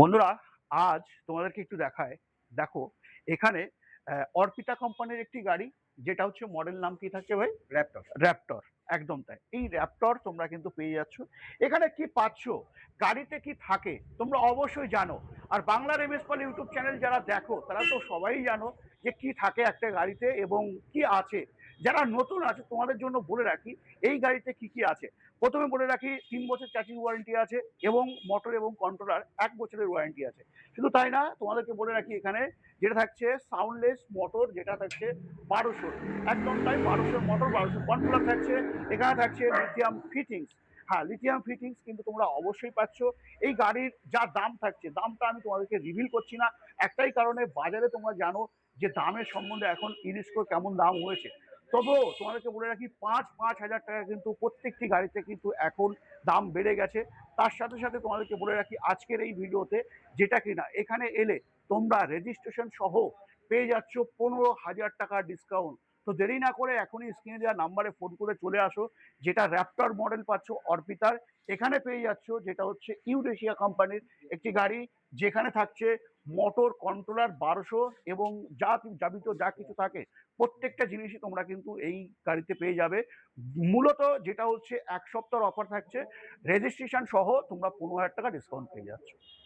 বন্ধুরা, আজ তোমাদেরকে একটু দেখায়। দেখো, এখানে অর্পিতা কোম্পানির একটি গাড়ি, যেটা হচ্ছে মডেল নাম কি থাকছে ভাই? র্যাপটর। র্যাপটর। একদম তাই। এই র্যাপটর তোমরা কিন্তু পেয়ে যাচ্ছ। এখানে কি পাচ্ছ, গাড়িতে কি থাকে তোমরা অবশ্যই জানো। আর বাংলার এমএস পল ইউটিউব চ্যানেল যারা দেখো তারা তো সবাই জানো যে কি থাকে একটা গাড়িতে এবং কি আছে। যারা নতুন আছে তোমাদের জন্য বলে রাখি এই গাড়িতে কি কি আছে। প্রথমে বলে রাখি ৩ বছর চাচিং ওয়ারেন্টি আছে এবং মোটর এবং কন্ট্রোলার ১ বছরের ওয়ারেন্টি আছে। শুধু তাই না, তোমাদেরকে বলে রাখি এখানে যেটা থাকছে সাউন্ডলেস মোটর, যেটা থাকছে ১২০০। একদম তাই, ১২০০ মোটর, ১২০০ কন্ট্রোলার থাকছে। এখানে থাকছে লিথিয়াম ফিটিংস। হ্যাঁ, লিথিয়াম ফিটিংস কিন্তু তোমরা অবশ্যই পাচ্ছ। এই গাড়ির যা দাম থাকছে, দামটা আমি তোমাদেরকে রিভিল করছি না, একটাই কারণে বাজারে তোমরা জানো যে দামের সম্বন্ধে এখন ইউনেস্কোর কেমন দাম হয়েছে। তবুও তোমাদেরকে বলে রাখি ৫,০০০ টাকা কিন্তু প্রত্যেকটি গাড়িতে কিন্তু এখন দাম বেড়ে গেছে। তার সাথে সাথে তোমাদেরকে বলে রাখি আজকের এই ভিডিওতে যেটা কিনা এখানে এলে তোমরা রেজিস্ট্রেশন সহ পেয়ে যাচ্ছ ১৫,০০০ টাকার ডিসকাউন্ট। তো দেরি না করে এখনই স্ক্রিনে দেওয়া নাম্বারে ফোন করে চলে আসো। যেটা র্যাপটর মডেল পাচ্ছ অর্পিতার, এখানে পেয়ে যাচ্ছ যেটা হচ্ছে ইউরেশিয়া কোম্পানির একটি গাড়ি, যেখানে থাকছে মোটর কন্ট্রোলার ১২০০ এবং যাবতীয় যা কিছু থাকে প্রত্যেকটা জিনিসই তোমরা কিন্তু এই গাড়িতে পেয়ে যাবে। মূলত যেটা হচ্ছে ১ সপ্তাহের অফার থাকছে, রেজিস্ট্রেশন সহ তোমরা ১৫,০০০ টাকা ডিসকাউন্ট পেয়ে যাচ্ছ।